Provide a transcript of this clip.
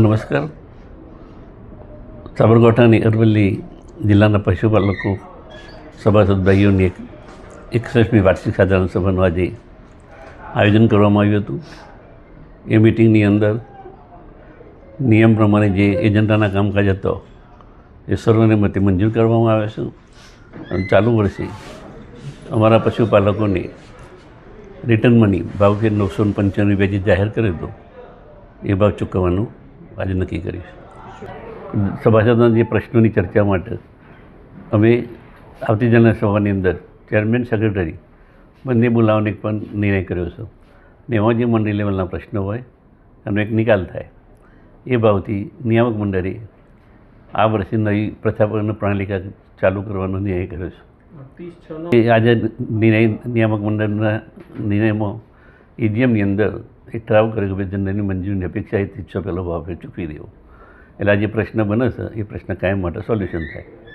નમસ્કાર. સાબરકાંઠા અને અરવલ્લી જિલ્લાના પશુપાલકો સભાસદ ભાઈઓની 61મી વાર્ષિક સાધારણ સભાનું આજે આયોજન કરવામાં આવ્યું હતું. એ મિટિંગની અંદર નિયમ પ્રમાણે જે એજન્ડાના કામકાજ હતો એ સર્વને મતે મંજૂર કરવામાં આવે છે અને ચાલુ વર્ષે અમારા પશુપાલકોને રિટર્ન મની ભાવ કે 995 જે જાહેર કર્યો હતો એ ભાવ ચૂકવવાનું આજે નક્કી કરીશું. સભાસદોના જે પ્રશ્નોની ચર્ચા માટે અમે આવતી જનરલ સભાની અંદર ચેરમેન સેક્રેટરી બંને બોલાવવાનો એક પણ નિર્ણય કર્યો છે ને એમાં જે મંડળી લેવલના પ્રશ્નો હોય એનો એક નિકાલ થાય એ ભાવથી નિયામક મંડળે આ વર્ષે નવી પ્રથા પ્રણાલિકા ચાલુ કરવાનો નિર્ણય કર્યો છે. એ આજે નિયામક મંડળના નિર્ણયમાં EGMની અંદર એક ઠરાવ કર્યો કે જનરલની મંજૂરીની અપેક્ષા એ 300 પહેલો ભાવ ચૂકવી દેવો. એટલે આ જે પ્રશ્ન બને છે એ પ્રશ્ન કાયમ માટે સોલ્યુશન થાય.